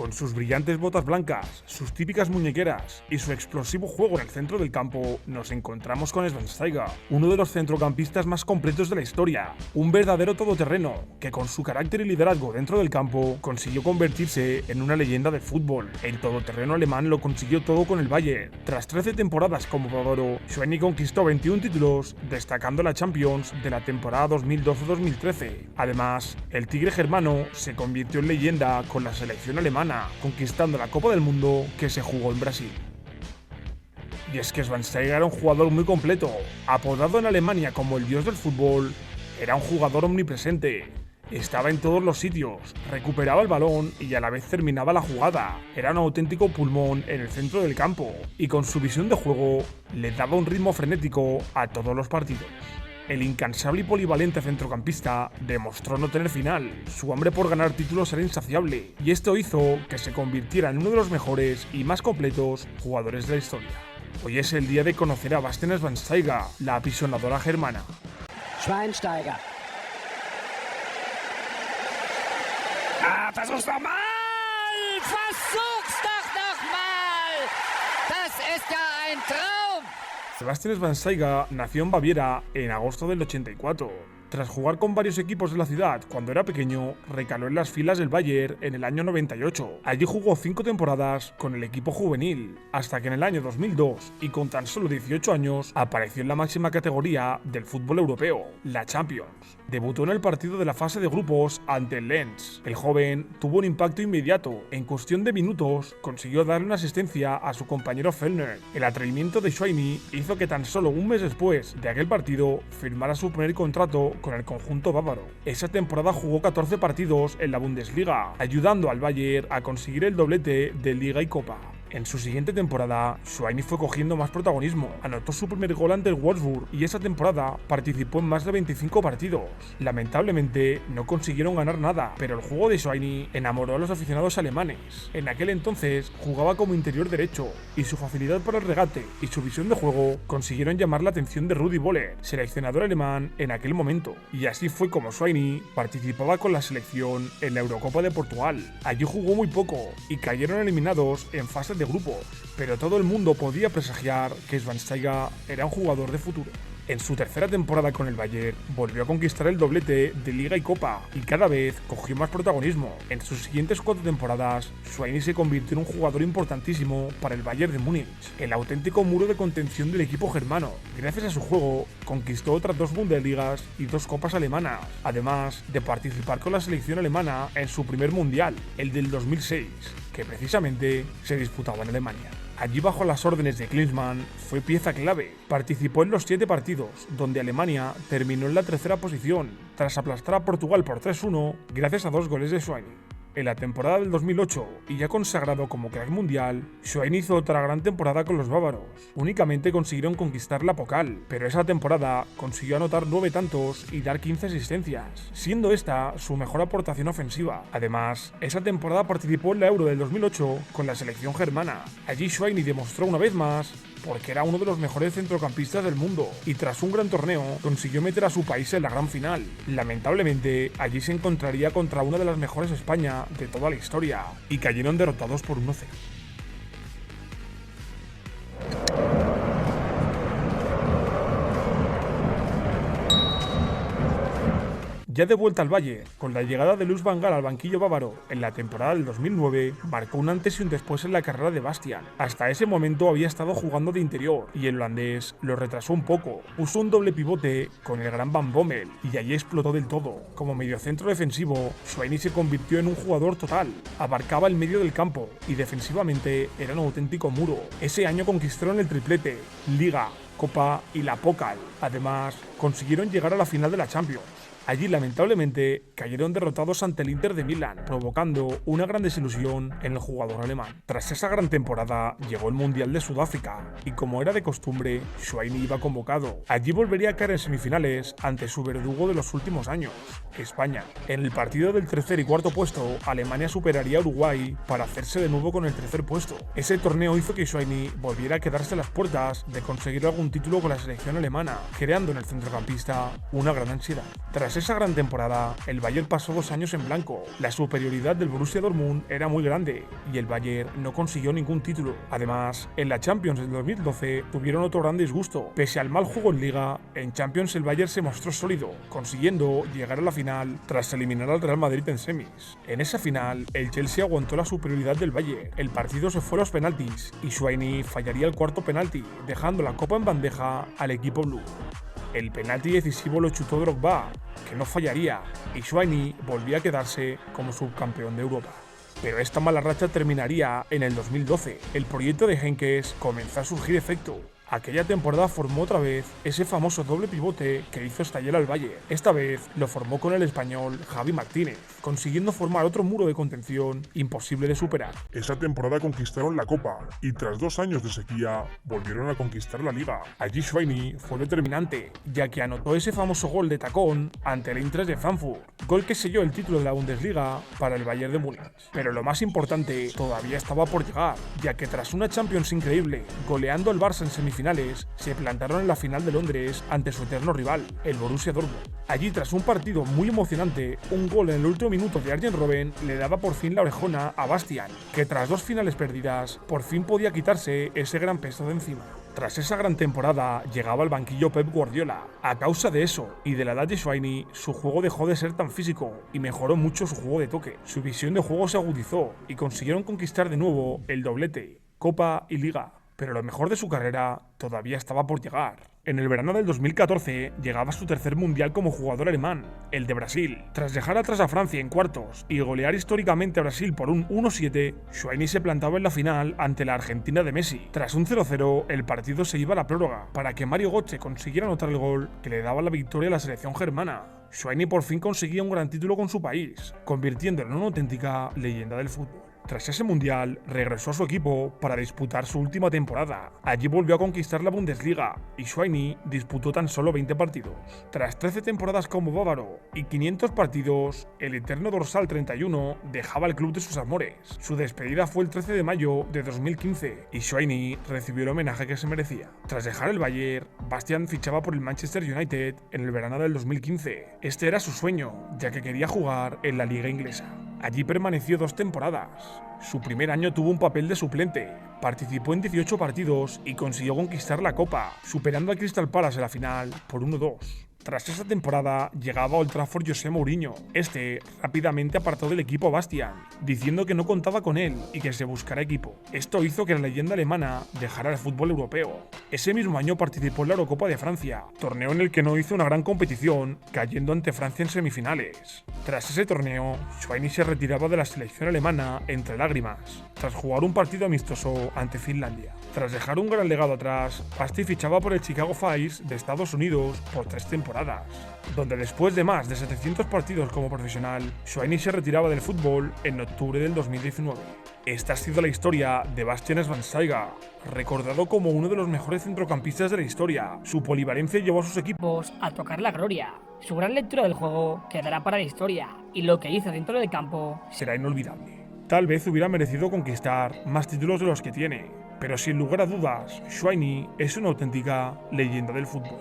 Con sus brillantes botas blancas, sus típicas muñequeras y su explosivo juego en el centro del campo, nos encontramos con Schweinsteiger, uno de los centrocampistas más completos de la historia, un verdadero todoterreno que con su carácter y liderazgo dentro del campo consiguió convertirse en una leyenda del fútbol. El todoterreno alemán lo consiguió todo con el Bayern. Tras 13 temporadas como bávaro, Schweini conquistó 21 títulos, destacando la Champions de la temporada 2012-2013. Además, el tigre germano se convirtió en leyenda con la selección alemana, conquistando la Copa del Mundo que se jugó en Brasil. Y es que Schweinsteiger era un jugador muy completo, apodado en Alemania como el dios del fútbol. Era un jugador omnipresente, estaba en todos los sitios, recuperaba el balón y a la vez terminaba la jugada. Era un auténtico pulmón en el centro del campo y con su visión de juego le daba un ritmo frenético a todos los partidos. El incansable y polivalente centrocampista demostró no tener final. Su hambre por ganar títulos era insaciable y esto hizo que se convirtiera en uno de los mejores y más completos jugadores de la historia. Hoy es el día de conocer a Bastian Schweinsteiger, la apisonadora germana. Schweinsteiger. Versuch's nochmal! Versuch's doch nochmal! Das ist ja ein Traum! Bastian Schweinsteiger nació en Baviera en agosto del 84. Tras jugar con varios equipos de la ciudad cuando era pequeño, recaló en las filas del Bayern en el año 98. Allí jugó 5 temporadas con el equipo juvenil, hasta que en el año 2002, y con tan solo 18 años, apareció en la máxima categoría del fútbol europeo, la Champions. Debutó en el partido de la fase de grupos ante el Lens. El joven tuvo un impacto inmediato. En cuestión de minutos, consiguió darle una asistencia a su compañero Fellner. El atrevimiento de Schweini hizo que tan solo un mes después de aquel partido firmara su primer contrato con el conjunto bávaro. Esa temporada jugó 14 partidos en la Bundesliga, ayudando al Bayern a conseguir el doblete de Liga y Copa. En su siguiente temporada, Schweini fue cogiendo más protagonismo, anotó su primer gol ante el Wolfsburg y esa temporada participó en más de 25 partidos. Lamentablemente, no consiguieron ganar nada, pero el juego de Schweini enamoró a los aficionados alemanes. En aquel entonces, jugaba como interior derecho y su facilidad para el regate y su visión de juego consiguieron llamar la atención de Rudi Völler, seleccionador alemán en aquel momento. Y así fue como Schweini participaba con la selección en la Eurocopa de Portugal. Allí jugó muy poco y cayeron eliminados en fase de grupo, pero todo el mundo podía presagiar que Schweinsteiger era un jugador de futuro. En su tercera temporada con el Bayern, volvió a conquistar el doblete de Liga y Copa, y cada vez cogió más protagonismo. En sus siguientes 4 temporadas, Schweini se convirtió en un jugador importantísimo para el Bayern de Múnich, el auténtico muro de contención del equipo germano. Gracias a su juego, conquistó otras 2 Bundesligas y 2 copas alemanas, además de participar con la selección alemana en su primer mundial, el del 2006, que precisamente se disputaba en Alemania. Allí, bajo las órdenes de Klinsmann, fue pieza clave. Participó en los 7 partidos, donde Alemania terminó en la tercera posición, tras aplastar a Portugal por 3-1 gracias a 2 goles de Schweini. En la temporada del 2008, y ya consagrado como crack mundial, Schweini hizo otra gran temporada con los bávaros. Únicamente consiguieron conquistar la Pokal, pero esa temporada consiguió anotar 9 tantos y dar 15 asistencias, siendo esta su mejor aportación ofensiva. Además, esa temporada participó en la Euro del 2008 con la selección germana. Allí Schweini demostró una vez más porque era uno de los mejores centrocampistas del mundo y tras un gran torneo consiguió meter a su país en la gran final. Lamentablemente, allí se encontraría contra una de las mejores España de toda la historia y cayeron derrotados por 1-0. Ya de vuelta al Valle, con la llegada de Louis van Gaal al banquillo bávaro en la temporada del 2009, marcó un antes y un después en la carrera de Bastian. Hasta ese momento había estado jugando de interior y el holandés lo retrasó un poco. Puso un doble pivote con el gran Van Bommel y allí explotó del todo. Como mediocentro defensivo, Schweini se convirtió en un jugador total. Abarcaba el medio del campo y defensivamente era un auténtico muro. Ese año conquistaron el triplete, Liga, Copa y la Pokal. Además, consiguieron llegar a la final de la Champions. Allí, lamentablemente, cayeron derrotados ante el Inter de Milán, provocando una gran desilusión en el jugador alemán. Tras esa gran temporada, llegó el Mundial de Sudáfrica, y como era de costumbre, Schweini iba convocado. Allí volvería a caer en semifinales ante su verdugo de los últimos años, España. En el partido del tercer y cuarto puesto, Alemania superaría a Uruguay para hacerse de nuevo con el tercer puesto. Ese torneo hizo que Schweini volviera a quedarse a las puertas de conseguir algún título con la selección alemana, creando en el centrocampista una gran ansiedad. Tras Tras esa gran temporada, el Bayern pasó 2 años en blanco. La superioridad del Borussia Dortmund era muy grande y el Bayern no consiguió ningún título. Además, en la Champions del 2012 tuvieron otro gran disgusto. Pese al mal juego en Liga, en Champions el Bayern se mostró sólido, consiguiendo llegar a la final tras eliminar al Real Madrid en semis. En esa final, el Chelsea aguantó la superioridad del Bayern. El partido se fue a los penaltis y Schweini fallaría el cuarto penalti, dejando la copa en bandeja al equipo blue. El penalti decisivo lo chutó Drogba, que no fallaría, y Schweini volvía a quedarse como subcampeón de Europa. Pero esta mala racha terminaría en el 2012. El proyecto de Heynckes comenzó a surgir efecto. Aquella temporada formó otra vez ese famoso doble pivote que hizo estallar al Bayern. Esta vez lo formó con el español Javi Martínez, consiguiendo formar otro muro de contención imposible de superar. Esa temporada conquistaron la Copa y tras 2 años de sequía volvieron a conquistar la Liga. Allí Schweini fue determinante, ya que anotó ese famoso gol de tacón ante el Eintracht de Frankfurt, gol que selló el título de la Bundesliga para el Bayern de Múnich. Pero lo más importante todavía estaba por llegar, ya que tras una Champions increíble, goleando al Barça en semifinales, se plantaron en la final de Londres ante su eterno rival, el Borussia Dortmund. Allí, tras un partido muy emocionante, un gol en el último minuto de Arjen Robben le daba por fin la orejona a Bastian, que tras 2 finales perdidas, por fin podía quitarse ese gran peso de encima. Tras esa gran temporada, llegaba al banquillo Pep Guardiola. A causa de eso y de la edad de Schweini, su juego dejó de ser tan físico y mejoró mucho su juego de toque. Su visión de juego se agudizó y consiguieron conquistar de nuevo el doblete, Copa y Liga. Pero lo mejor de su carrera todavía estaba por llegar. En el verano del 2014 llegaba su tercer mundial como jugador alemán, el de Brasil. Tras dejar atrás a Francia en cuartos y golear históricamente a Brasil por un 1-7, Schweini se plantaba en la final ante la Argentina de Messi. Tras un 0-0, el partido se iba a la prórroga para que Mario Götze consiguiera anotar el gol que le daba la victoria a la selección germana. Schweini por fin conseguía un gran título con su país, convirtiéndolo en una auténtica leyenda del fútbol. Tras ese mundial, regresó a su equipo para disputar su última temporada. Allí volvió a conquistar la Bundesliga y Schweini disputó tan solo 20 partidos. Tras 13 temporadas como bávaro y 500 partidos, el eterno dorsal 31 dejaba el club de sus amores. Su despedida fue el 13 de mayo de 2015 y Schweini recibió el homenaje que se merecía. Tras dejar el Bayern, Bastian fichaba por el Manchester United en el verano del 2015. Este era su sueño, ya que quería jugar en la liga inglesa. Allí permaneció 2 temporadas. Su primer año tuvo un papel de suplente, participó en 18 partidos y consiguió conquistar la Copa, superando al Crystal Palace en la final por 1-2. Tras esa temporada llegaba a Old Trafford José Mourinho. Este rápidamente apartó del equipo a Bastian, diciendo que no contaba con él y que se buscara equipo. Esto hizo que la leyenda alemana dejara el fútbol europeo. Ese mismo año participó en la Eurocopa de Francia, torneo en el que no hizo una gran competición, cayendo ante Francia en semifinales. Tras ese torneo, Schweini se retiraba de la selección alemana entre lágrimas, tras jugar un partido amistoso ante Finlandia. Tras dejar un gran legado atrás, Basti fichaba por el Chicago Fire de Estados Unidos por 3 temporadas, donde después de más de 700 partidos como profesional, Schweini se retiraba del fútbol en octubre del 2019. Esta ha sido la historia de Bastian Schweinsteiger, recordado como uno de los mejores centrocampistas de la historia. Su polivalencia llevó a sus equipos a tocar la gloria. Su gran lectura del juego quedará para la historia y lo que hizo dentro del campo será inolvidable. Tal vez hubiera merecido conquistar más títulos de los que tiene, pero sin lugar a dudas, Schweini es una auténtica leyenda del fútbol.